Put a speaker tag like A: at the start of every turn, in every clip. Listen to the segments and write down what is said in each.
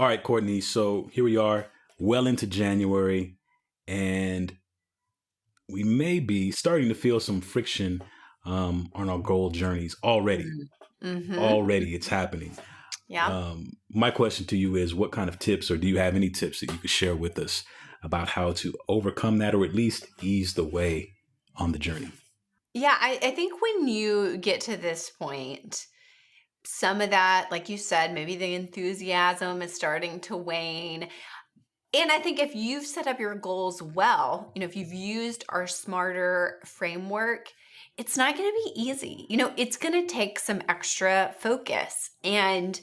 A: All right, Courtney. So here we are, well into January, and we may be starting to feel some friction on our goal journeys already.
B: Mm-hmm.
A: Already, it's happening.
B: Yeah.
A: My question to you is, what kind of tips, or do you have any tips that you could share with us about how to overcome that, or at least ease the way on the journey?
B: Yeah, I think when you get to this point, some of that, like you said, maybe the enthusiasm is starting to wane. And I think if you've set up your goals well, if you've used our smarter framework, it's not going to be easy. It's going to take some extra focus. And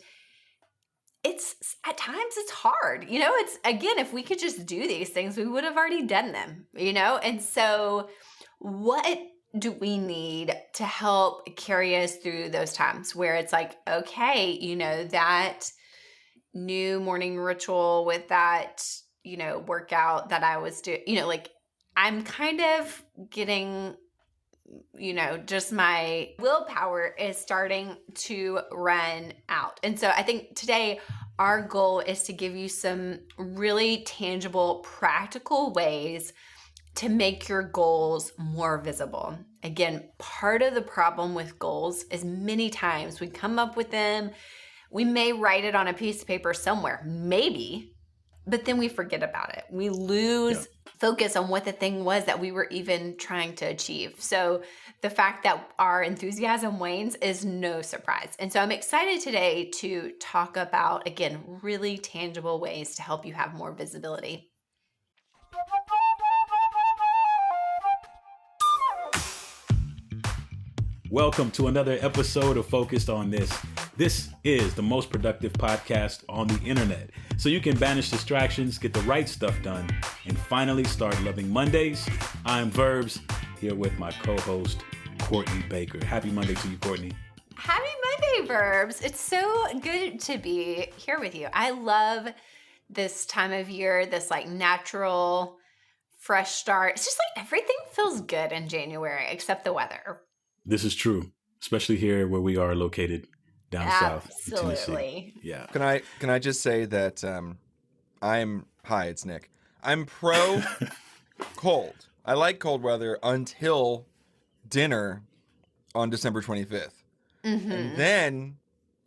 B: it's at times it's hard. It's again, if we could just do these things, we would have already done them, And so what do we need to help carry us through those times where it's like, okay, that new morning ritual with that, workout that I was doing, like I'm kind of getting, just my willpower is starting to run out. And so I think today our goal is to give you some really tangible, practical ways to make your goals more visible. Again, part of the problem with goals is many times we come up with them, we may write it on a piece of paper somewhere, maybe, but then we forget about it. We lose focus on what the thing was that we were even trying to achieve. So the fact that our enthusiasm wanes is no surprise. And so I'm excited today to talk about, again, really tangible ways to help you have more visibility.
A: Welcome to another episode of Focused on This. This is the most productive podcast on the internet. So you can banish distractions, get the right stuff done, and finally start loving Mondays. I'm Verbs, here with my co-host, Courtney Baker. Happy Monday to you, Courtney.
B: Happy Monday, Verbs. It's so good to be here with you. I love this time of year, this like natural, fresh start. It's just like everything feels good in January except the weather.
A: This is true, especially here where we are located down south in Tennessee.
B: Absolutely.
A: Yeah.
C: Can I just say that hi, it's Nick. I'm pro cold. I like cold weather until dinner on December 25th.
B: Mm-hmm.
C: And then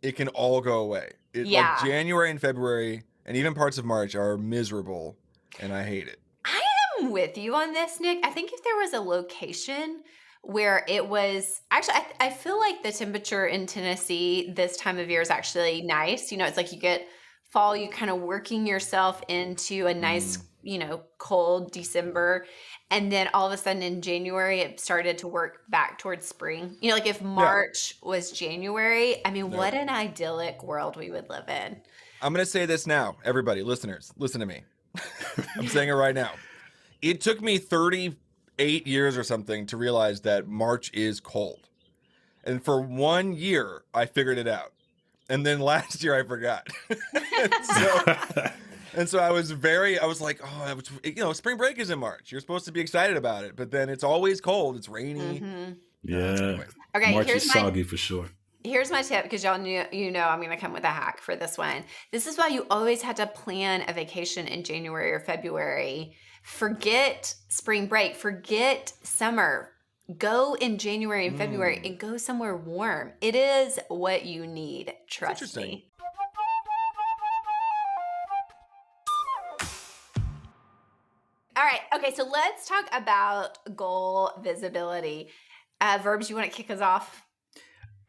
C: it can all go away. Like January and February and even parts of March are miserable, and I hate it.
B: I am with you on this, Nick. I think if there was a location where it was actually, I feel like the temperature in Tennessee this time of year is actually nice. It's like you get fall, you kind of working yourself into a nice, cold December. And then all of a sudden in January, it started to work back towards spring. Like if March was January, I mean, what an idyllic world we would live in.
C: I'm going to say this now. Everybody, listeners, listen to me. I'm saying it right now. It took me 38 years or something to realize that March is cold. And for 1 year, I figured it out. And then last year, I forgot. and so I was like, spring break is in March. You're supposed to be excited about it. But then it's always cold. It's rainy.
B: Mm-hmm.
A: Yeah.
C: Anyway.
B: Okay,
A: March is soggy for sure.
B: Here's my tip, because y'all I'm going to come with a hack for this one. This is why you always had to plan a vacation in January or February. Forget spring break. Forget summer. Go in January and February and go somewhere warm. It is what you need. Trust me. All right. Okay. So let's talk about goal visibility. Verbs, you want to kick us off?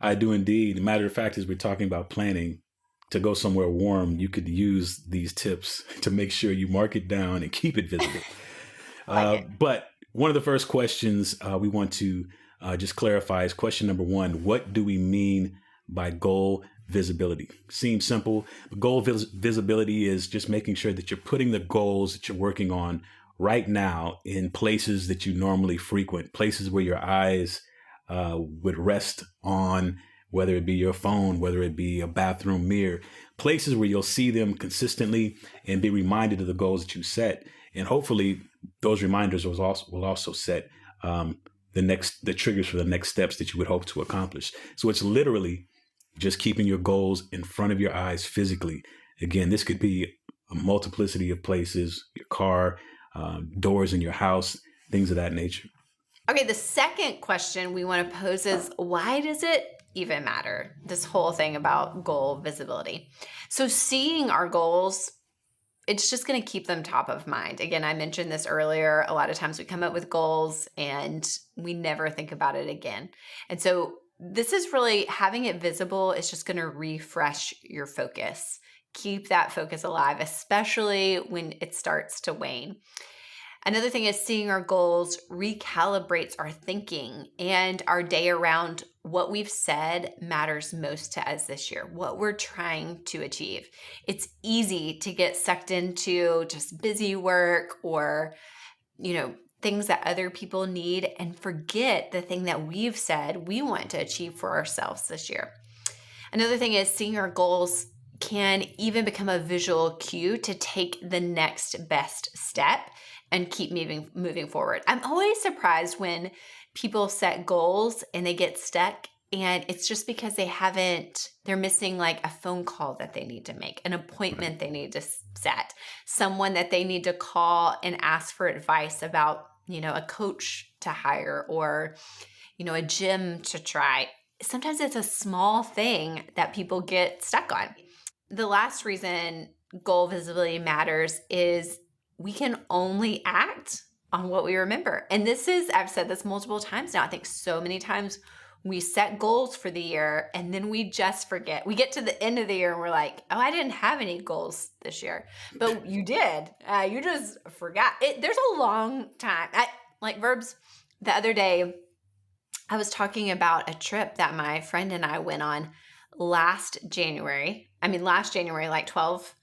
A: I do indeed. Matter of fact, as we're talking about planning to go somewhere warm, you could use these tips to make sure you mark it down and keep it visible. But one of the first questions we want to just clarify is question number 1. What do we mean by goal visibility? Seems simple. But goal visibility is just making sure that you're putting the goals that you're working on right now in places that you normally frequent, places where your eyes would rest on, whether it be your phone, whether it be a bathroom mirror, places where you'll see them consistently and be reminded of the goals that you set. And hopefully those reminders will also set the triggers for the next steps that you would hope to accomplish. So it's literally just keeping your goals in front of your eyes physically, Again, this could be a multiplicity of places, your car, doors in your house, things of that nature.
B: Okay, the second question we want to pose is, why does it even matter? This whole thing about goal visibility. So seeing our goals, it's just going to keep them top of mind. Again, I mentioned this earlier. A lot of times we come up with goals and we never think about it again. And so this is really, having it visible is just going to refresh your focus. Keep that focus alive, especially when it starts to wane. Another thing is, seeing our goals recalibrates our thinking and our day around what we've said matters most to us this year, what we're trying to achieve. It's easy to get sucked into just busy work or, things that other people need and forget the thing that we've said we want to achieve for ourselves this year. Another thing is, seeing our goals can even become a visual cue to take the next best step and keep moving forward. I'm always surprised when people set goals and they get stuck, and it's just because they're missing like a phone call that they need to make, an appointment they need to set, someone that they need to call and ask for advice about, a coach to hire or, a gym to try. Sometimes it's a small thing that people get stuck on. The last reason goal visibility matters is we can only act on what we remember. And I've said this multiple times now. I think so many times we set goals for the year and then we just forget. We get to the end of the year and we're like, oh, I didn't have any goals this year. But you did. You just forgot. There's a long time. Like Verbs, the other day, I was talking about a trip that my friend and I went on last January, like 12,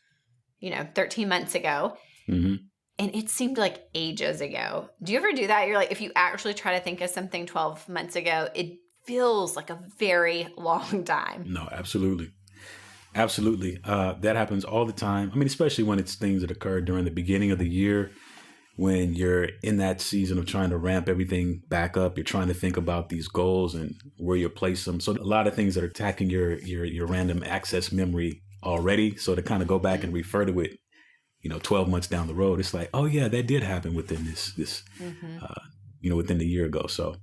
B: 13 months ago.
A: Mm-hmm.
B: And it seemed like ages ago. Do you ever do that? You're like, if you actually try to think of something 12 months ago, it feels like a very long time.
A: No, absolutely. Absolutely. That happens all the time. I mean, especially when it's things that occur during the beginning of the year, when you're in that season of trying to ramp everything back up. You're trying to think about these goals and where you place them. So a lot of things that are attacking your random access memory already. So to kind of go back and refer to it, 12 months down the road, it's like, oh yeah, that did happen within this, within the year ago. So.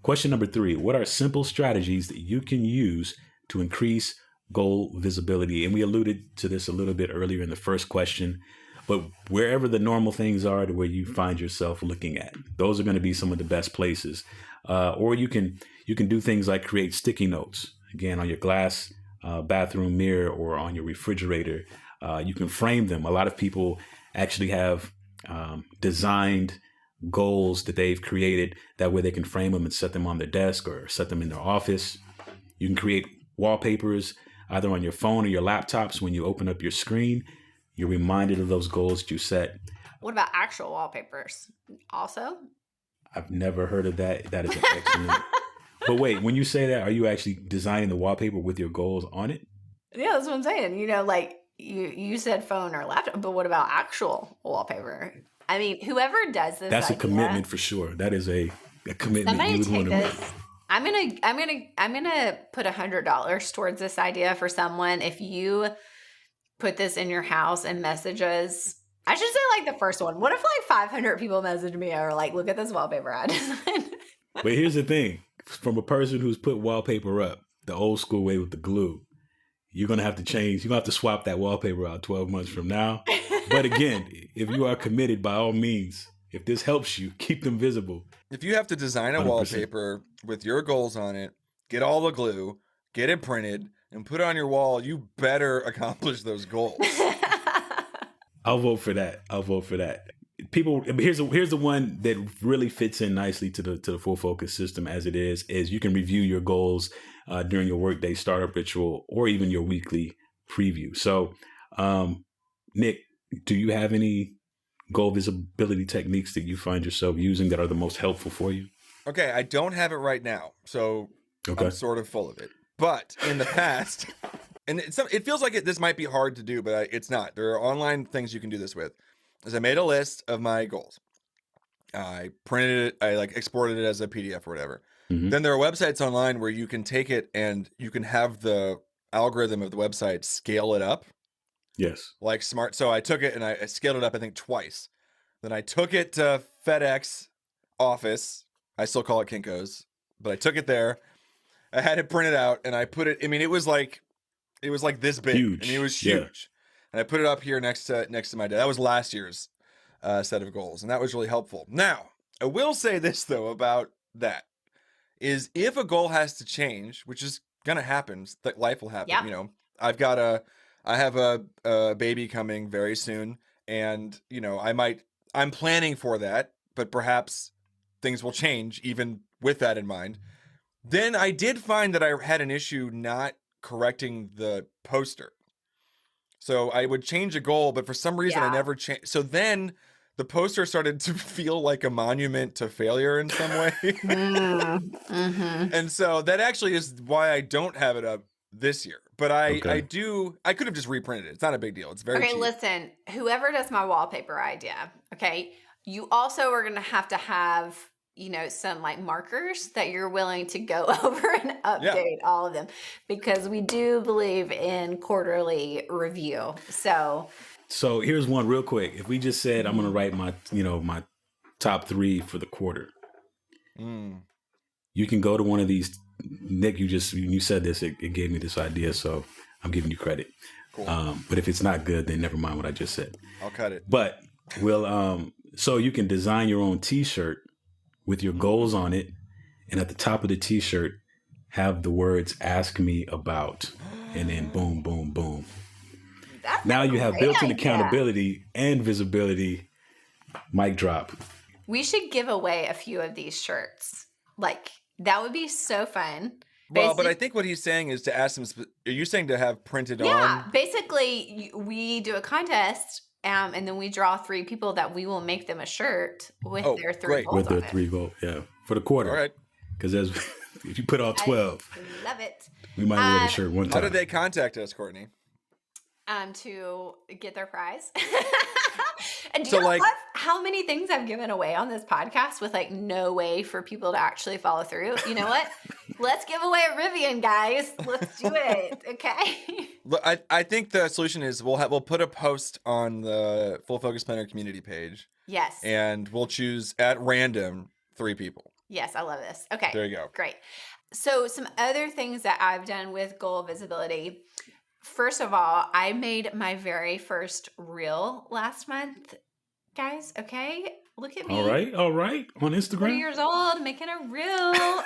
A: Question number 3, what are simple strategies that you can use to increase goal visibility? And we alluded to this a little bit earlier in the first question, but wherever the normal things are to where you find yourself looking at, those are going to be some of the best places. Or you can do things like create sticky notes, again, on your glass bathroom mirror or on your refrigerator. You can frame them. A lot of people actually have designed goals that they've created. That way they can frame them and set them on their desk or set them in their office. You can create wallpapers either on your phone or your laptops. When you open up your screen, you're reminded of those goals that you set.
B: What about actual wallpapers also?
A: I've never heard of that. That is an excellent. But wait, when you say that, are you actually designing the wallpaper with your goals on it?
B: Yeah, that's what I'm saying. Like you said phone or laptop, but what about actual wallpaper? I mean, whoever does this,
A: that's a commitment for sure. That is a commitment you would want to make.
B: I'm gonna put $100 towards this idea for someone. If you put this in your house and messages, I should say like the first one. What if like 500 people message me or like, look at this wallpaper I designed?
A: But here's the thing: from a person who's put wallpaper up the old school way with the glue, you're gonna have to change. You're gonna have to swap that wallpaper out 12 months from now. But again, if you are committed, by all means, if this helps you, keep them visible.
C: If you have to design a
A: 100%.
C: wallpaper with your goals on it, get all the glue, get it printed, and put it on your wall, you better accomplish those goals.
A: I'll vote for that. People, here's the one that really fits in nicely to the full focus system as it is you can review your goals during your workday startup ritual or even your weekly preview. So, Nick, do you have any goal visibility techniques that you find yourself using that are the most helpful for you?
C: Okay, I don't have it right now, so I'm sort of full of it. But in the past, and it feels like this might be hard to do, but it's not. There are online things you can do this with. Is I made a list of my goals. I printed it, I exported it as a PDF or whatever.
A: Mhm.
C: Then there are websites online where you can take it and you can have the algorithm of the website scale it up
A: Yes.
C: like smart. So I took it and I scaled it up, I think twice. Then I took it to FedEx office. I still call it Kinko's, but I took it there. I had it printed out and I put it, I mean, it was like this big.
A: Huge.
C: I mean, it was
A: Yeah.
C: huge. And I put it up here next to my desk. That was last year's set of goals. And that was really helpful. Now, I will say this though about that is if a goal has to change, which is going to happen, that life will happen.
B: Yep.
C: You know, I have a baby coming very soon. And, you know, I'm planning for that, but perhaps things will change even with that in mind. Then I did find that I had an issue not correcting the poster. So I would change a goal, but for some reason I
B: Yeah.
C: never changed. So then the poster started to feel like a monument to failure in some way.
B: Mm-hmm.
C: And so that actually is why I don't have it up this year. But I could have just reprinted it. It's not a big deal. It's very
B: Okay,
C: cheap.
B: listen, whoever does my wallpaper idea, okay, you also are going to have, you know, some like markers that you're willing to go over and update all of them because we do believe in quarterly review. So
A: here's one real quick. If we just said, I'm going to write my top 3 for the quarter. You can go to one of these. Nick, you said this, it gave me this idea, so I'm giving you credit.
C: Cool.
A: But if it's not good, then never mind what I just said.
C: I'll cut it.
A: But so you can design your own t-shirt with your goals on it, and at the top of the t-shirt have the words "Ask me about," and then boom, boom, boom. Now you have built-in accountability and visibility. Mic drop.
B: We should give away a few of these shirts. Like, that would be so fun.
C: Well, but I think what he's saying is to ask them, are you saying to have printed on?
B: Yeah, basically, we do a contest, and then we draw 3 people that we will make them a shirt with their 3 goals
A: with their
B: on it.
A: 3 goals, yeah, for the quarter.
C: All right.
A: Because if you put all 12,
B: I love it.
A: we might wear the shirt one time.
C: How did they contact us, Courtney?
B: To get their prize. And do
C: So,
B: you know
C: like-
B: how many things I've given away on this podcast with like no way for people to actually follow through? You know what? Let's give away a Rivian, guys. Let's do it. Okay.
C: Look, I think the solution is we'll put a post on the Full Focus Planner community page,
B: Yes.
C: and we'll choose at random 3 people.
B: Yes, I love this. Okay.
C: There you go.
B: Great. So some other things that I've done with goal visibility. First of all, I made my very first reel last month, guys. Okay. Look at me.
A: All right. On
B: 3
A: Instagram.
B: years old, making a reel.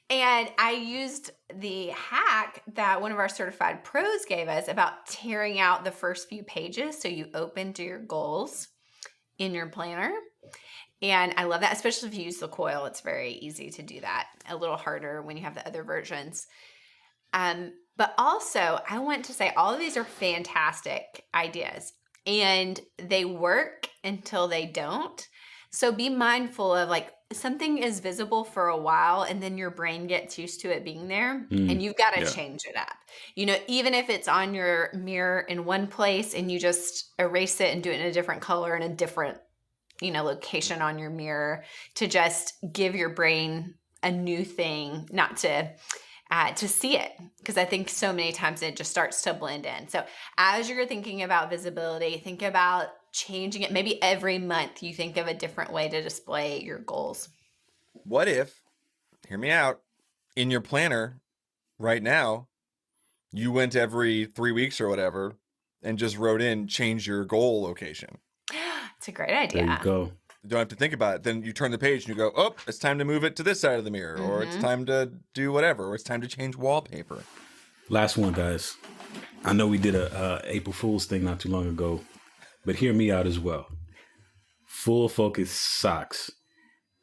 B: And I used the hack that one of our certified pros gave us about tearing out the first few pages so you open to your goals in your planner. And I love that, especially if you use the coil. It's very easy to do that. A little harder when you have the other versions. But also, I want to say all of these are fantastic ideas, and they work until they don't. So be mindful of like something is visible for a while, and then your brain gets used to it being there, and you've got to change it up. You know, even if it's on your mirror in one place and you just erase it and do it in a different color and a different, location on your mirror to just give your brain a new thing, not to see it, because I think so many times it just starts to blend in. So as you're thinking about visibility, think about changing it. Maybe every month you think of a different way to display your goals.
C: What if, hear me out, in your planner right now, you went every 3 weeks or whatever and just wrote in, change your goal location?
B: It's a great idea.
A: There you go.
C: You don't have to think about it. Then you turn the page and you go, oh, it's time to move it to this side of the mirror, or it's time to do whatever, or it's time to change wallpaper.
A: Last one, guys. I know we did a April Fool's thing not too long ago, but hear me out as well. Full Focus socks.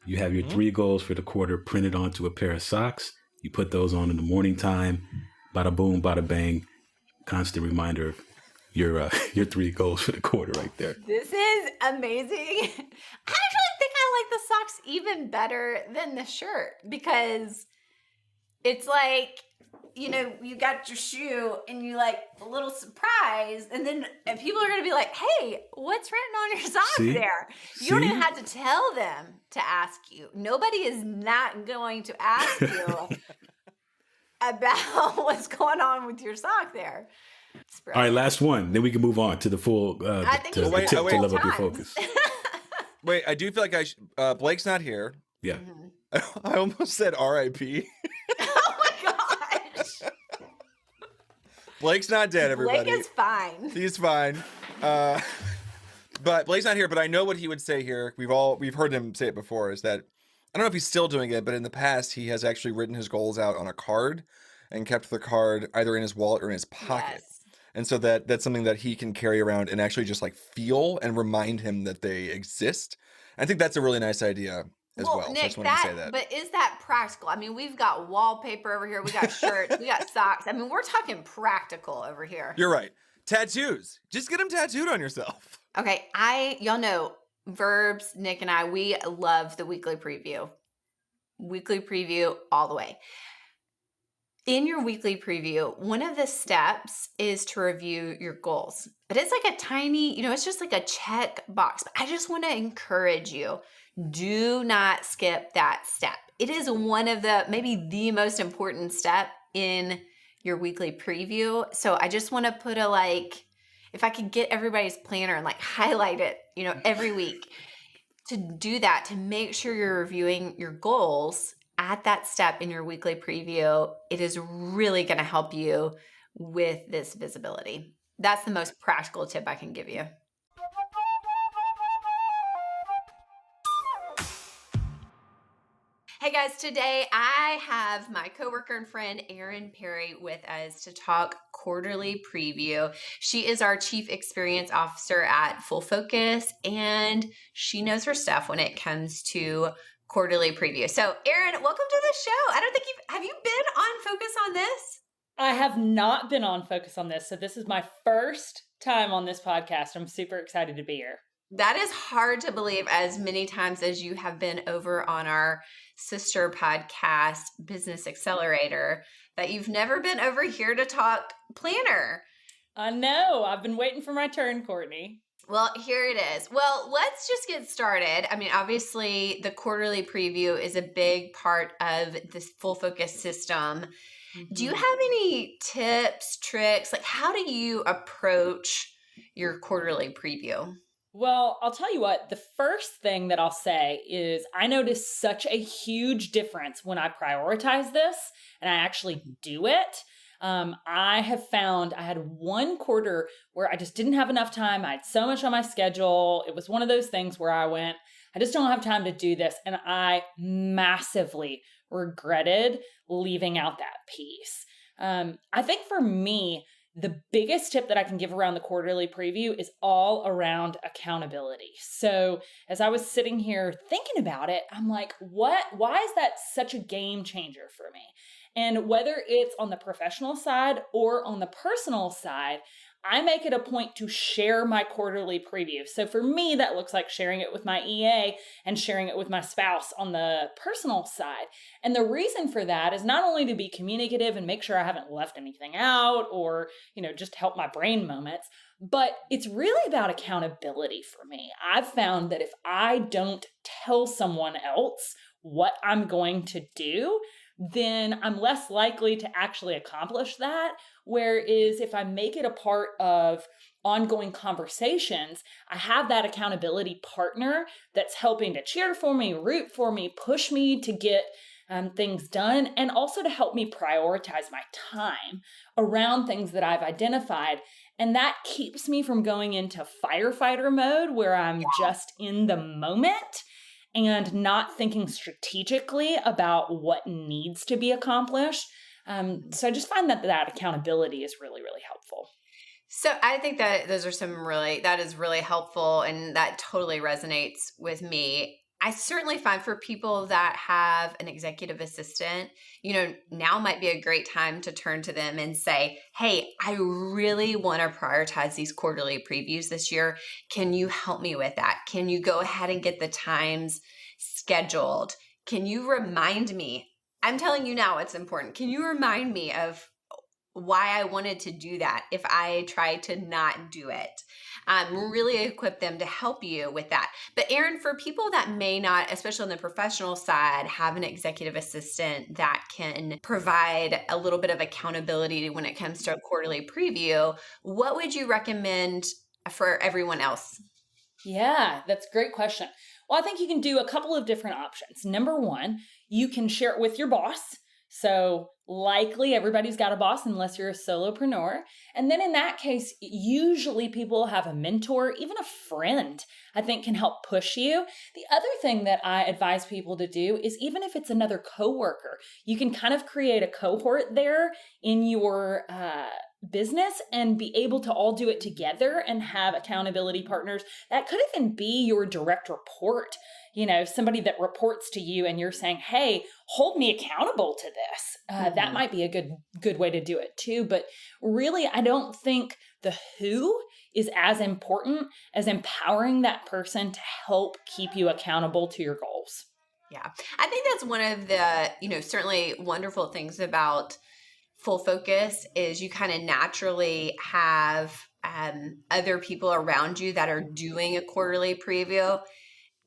A: You have your 3 goals for the quarter printed onto a pair of socks. You put those on in the morning time. Bada boom, bada bang. Constant reminder of your 3 goals for the quarter right there.
B: This is amazing. I actually think I like the socks even better than the shirt because It's like, you got your shoe and you like a little surprise, and people are going to be like, hey, what's written on your sock there? You don't even have to tell them to ask you. Nobody is not going to ask you about what's going on with your sock there.
A: All right, last one. Then we can move on to the full
B: I think
A: to level up your focus.
C: Wait, I do feel like Blake's not here.
A: Yeah.
C: I almost said R.I.P.
B: Oh my gosh.
C: Blake's not dead, everybody.
B: Blake is fine.
C: He's fine. But Blake's not here, but I know what he would say here. We've heard him say it before, is that I don't know if he's still doing it, but in the past he has actually written his goals out on a card and kept the card either in his wallet or in his pocket.
B: Yes.
C: And so that's something that he can carry around and actually just like feel and remind him that they exist. I think that's a really nice idea as well.
B: Nick,
C: so I just wanted to say that.
B: But is that practical? I mean, we've got wallpaper over here. We got shirts. We got socks. I mean, we're talking practical over here.
C: You're right. Tattoos. Just get them tattooed on yourself.
B: Okay. Y'all know Verbs, Nick and I, we love the weekly preview. Weekly preview all the way. In your weekly preview, one of the steps is to review your goals. But it's like a tiny, it's just like a check box. But I just want to encourage you, do not skip that step. It is one of maybe the most important step in your weekly preview. So I just want to put if I could get everybody's planner and highlight it, every week, to do that, to make sure you're reviewing your goals at that step in your weekly preview, it is really going to help you with this visibility. That's the most practical tip I can give you. Hey guys, today I have my coworker and friend Erin Perry with us to talk quarterly preview. She is our Chief Experience Officer at Full Focus, and she knows her stuff when it comes to quarterly preview. So Erin, welcome to the show. I don't think have you been on Focus on this?
D: I have not been on Focus on this. So this is my first time on this podcast. I'm super excited to be here.
B: That is hard to believe, as many times as you have been over on our sister podcast, Business Accelerator, that you've never been over here to talk planner.
D: I know. I've been waiting for my turn, Courtney.
B: Well, here it is. Well, let's just get started. I mean, obviously, the quarterly preview is a big part of this Full Focus system. Mm-hmm. Do you have any tips, tricks? How do you approach your quarterly preview?
D: Well, I'll tell you what, the first thing that I'll say is I notice such a huge difference when I prioritize this and I actually do it. I have found I had one quarter where I just didn't have enough time. I had so much on my schedule. It was one of those things where I went, I just don't have time to do this. And I massively regretted leaving out that piece. I think for me, the biggest tip that I can give around the quarterly preview is all around accountability. So as I was sitting here thinking about it, I'm like, why is that such a game changer for me? And whether it's on the professional side or on the personal side, I make it a point to share my quarterly preview. So for me, that looks like sharing it with my EA and sharing it with my spouse on the personal side. And the reason for that is not only to be communicative and make sure I haven't left anything out or, just help my brain moments, but it's really about accountability for me. I've found that if I don't tell someone else what I'm going to do, then I'm less likely to actually accomplish that. Whereas if I make it a part of ongoing conversations, I have that accountability partner that's helping to cheer for me, root for me, push me to get things done, and also to help me prioritize my time around things that I've identified. And that keeps me from going into firefighter mode where I'm just in the moment and not thinking strategically about what needs to be accomplished. So I just find that accountability is really, really helpful.
B: So I think that that is really helpful, and that totally resonates with me. I certainly find for people that have an executive assistant, now might be a great time to turn to them and say, hey, I really want to prioritize these quarterly previews this year. Can you help me with that? Can you go ahead and get the times scheduled? Can you remind me I'm telling you now it's important. Can you remind me of why I wanted to do that if I try to not do it? Really equip them to help you with that. But Erin, for people that may not, especially on the professional side, have an executive assistant that can provide a little bit of accountability when it comes to a quarterly preview, what would you recommend for everyone else?
D: Yeah, that's a great question. Well, I think you can do a couple of different options. Number one, you can share it with your boss. So likely everybody's got a boss unless you're a solopreneur. And then in that case, usually people have a mentor, even a friend, I think can help push you. The other thing that I advise people to do is even if it's another coworker, you can kind of create a cohort there in your business and be able to all do it together and have accountability partners. That could even be your direct report, somebody that reports to you and you're saying, hey, hold me accountable to this. That might be a good way to do it too. But really, I don't think the who is as important as empowering that person to help keep you accountable to your goals.
B: Yeah, I think that's one of the, certainly wonderful things about Full Focus is you kind of naturally have other people around you that are doing a quarterly preview.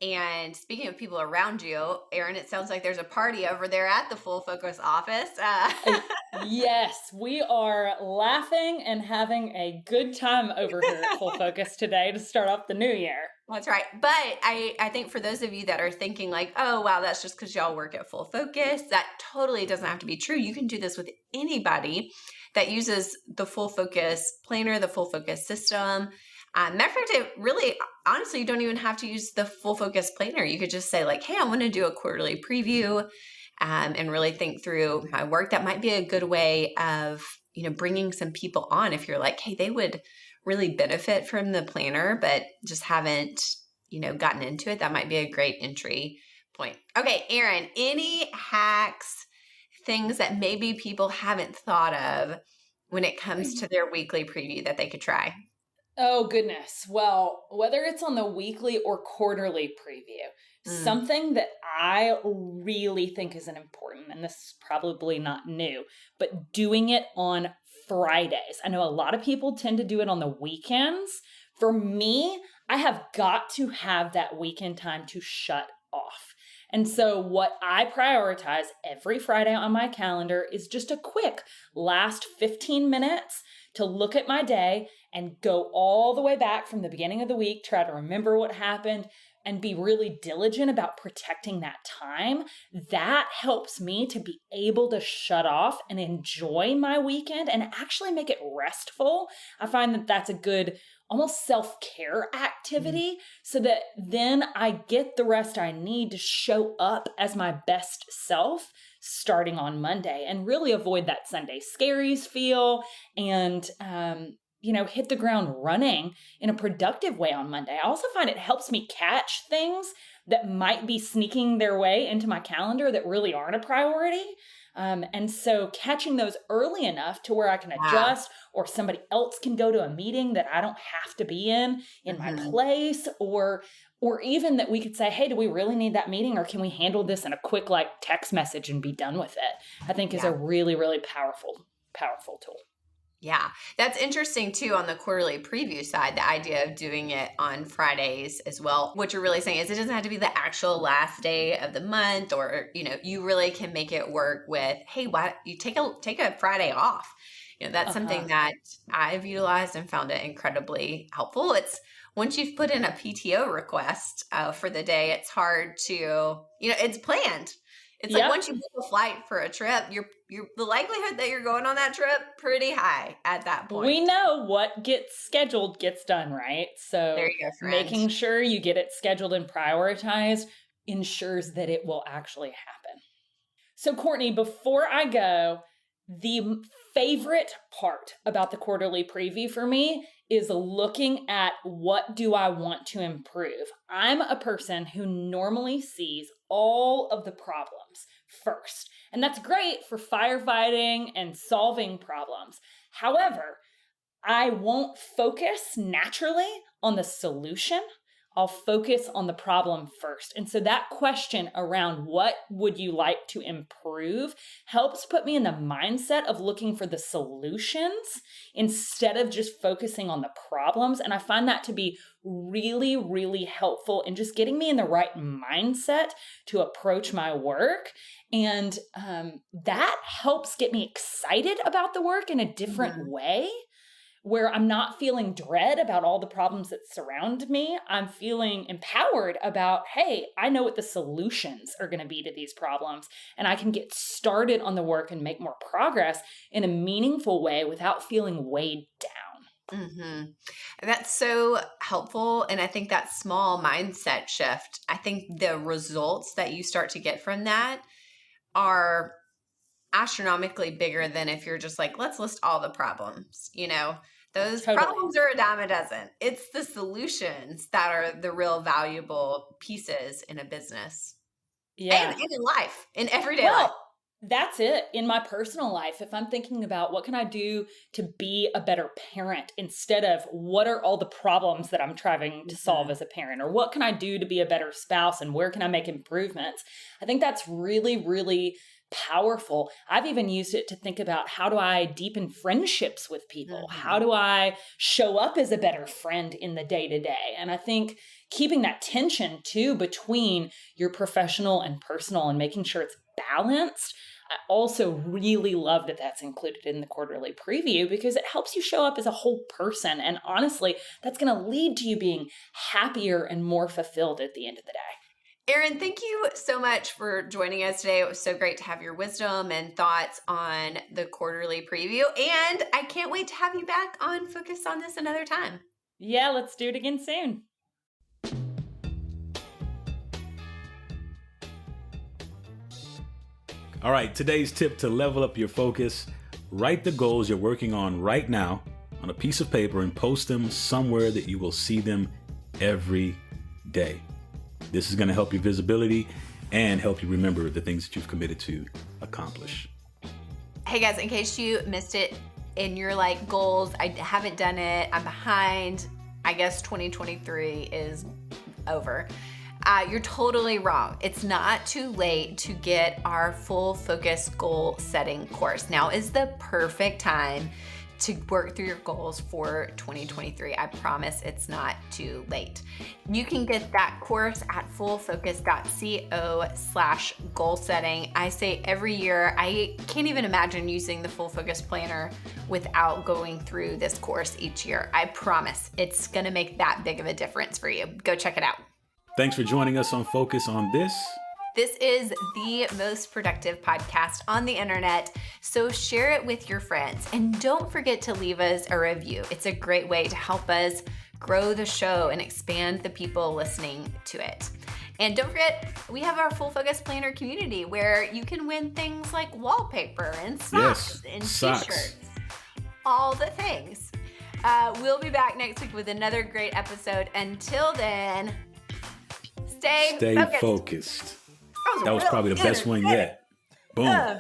B: And speaking of people around you, Erin, it sounds like there's a party over there at the Full Focus office.
D: Yes, we are laughing and having a good time over here at Full Focus today to start off the new year.
B: That's right. But I think for those of you that are thinking like, oh, wow, that's just because y'all work at Full Focus, that totally doesn't have to be true. You can do this with anybody that uses the Full Focus planner, the Full Focus system. Matter of fact, honestly, you don't even have to use the Full Focus planner. You could just say like, hey, I want to do a quarterly preview and really think through my work. That might be a good way of, bringing some people on if you're like, hey, they would really benefit from the planner, but just haven't, gotten into it. That might be a great entry point. Okay, Erin, any hacks, things that maybe people haven't thought of when it comes to their weekly preview that they could try?
D: Oh, goodness. Well, whether it's on the weekly or quarterly preview, something that I really think is important, and this is probably not new, but doing it on Fridays. I know a lot of people tend to do it on the weekends. For me, I have got to have that weekend time to shut off. And so what I prioritize every Friday on my calendar is just a quick last 15 minutes to look at my day and go all the way back from the beginning of the week, try to remember what happened, and be really diligent about protecting that time. That helps me to be able to shut off and enjoy my weekend and actually make it restful. I find that that's a good, almost self-care activity so that then I get the rest I need to show up as my best self starting on Monday and really avoid that Sunday scaries feel and, hit the ground running in a productive way on Monday. I also find it helps me catch things that might be sneaking their way into my calendar that really aren't a priority. And so catching those early enough to where I can adjust or somebody else can go to a meeting that I don't have to be in my place or even that we could say, hey, do we really need that meeting or can we handle this in a quick text message and be done with it? I think is a really, really powerful tool.
B: Yeah, that's interesting too on the quarterly preview side, the idea of doing it on Fridays as well. What you're really saying is it doesn't have to be the actual last day of the month or, you really can make it work with, hey, why you take a Friday off. That's something that I've utilized and found it incredibly helpful. It's once you've put in a PTO request for the day, it's hard to, it's planned. It's like once you book a flight for a trip, you're the likelihood that you're going on that trip pretty high at that point.
D: We know what gets scheduled gets done, right? So
B: there you go, friend.
D: Making sure you get it scheduled and prioritized ensures that it will actually happen. So Courtney, before I go, the favorite part about the quarterly preview for me is looking at what do I want to improve. I'm a person who normally sees all of the problems first, and that's great for firefighting and solving problems. However, I won't focus naturally on the solution. I'll focus on the problem first. And so that question around what would you like to improve helps put me in the mindset of looking for the solutions instead of just focusing on the problems. And I find that to be really, really helpful in just getting me in the right mindset to approach my work. And that helps get me excited about the work in a different way, where I'm not feeling dread about all the problems that surround me. I'm feeling empowered about, hey, I know what the solutions are going to be to these problems, and I can get started on the work and make more progress in a meaningful way without feeling weighed down.
B: Mm-hmm. That's so helpful. And I think that small mindset shift, I think the results that you start to get from that are astronomically bigger than if you're just like, let's list all the problems. Those problems are a dime a dozen. It's the solutions that are the real valuable pieces in a business.
D: Yeah.
B: And in life, in everyday life.
D: That's it. In my personal life, if I'm thinking about what can I do to be a better parent instead of what are all the problems that I'm trying to solve as a parent, or what can I do to be a better spouse and where can I make improvements? I think that's really, really powerful. I've even used it to think about, how do I deepen friendships with people? How do I show up as a better friend in the day-to-day? And I think keeping that tension too between your professional and personal and making sure it's balanced. I also really love that that's included in the quarterly preview because it helps you show up as a whole person. And honestly, that's going to lead to you being happier and more fulfilled at the end of the day.
B: Erin, thank you so much for joining us today. It was so great to have your wisdom and thoughts on the quarterly preview. And I can't wait to have you back on Focus on This another time.
D: Yeah, let's do it again soon.
A: All right, today's tip to level up your focus: write the goals you're working on right now on a piece of paper and post them somewhere that you will see them every day. This is going to help your visibility and help you remember the things that you've committed to accomplish.
B: Hey guys, in case you missed it in your goals, I haven't done it, I'm behind, I guess 2023 is over. You're totally wrong. It's not too late to get our full focus goal setting course. Now is the perfect time to work through your goals for 2023. I promise it's not too late. You can get that course at fullfocus.co/goal setting. I say every year, I can't even imagine using the Full Focus Planner without going through this course each year. I promise it's gonna make that big of a difference for you. Go check it out.
A: Thanks for joining us on Focus on This.
B: This is the most productive podcast on the internet, so share it with your friends. And don't forget to leave us a review. It's a great way to help us grow the show and expand the people listening to it. And don't forget, we have our Full Focus Planner community where you can win things like wallpaper and socks and t-shirts, all the things. We'll be back next week with another great episode. Until then, stay focused.
A: That was probably the best one yet. Boom.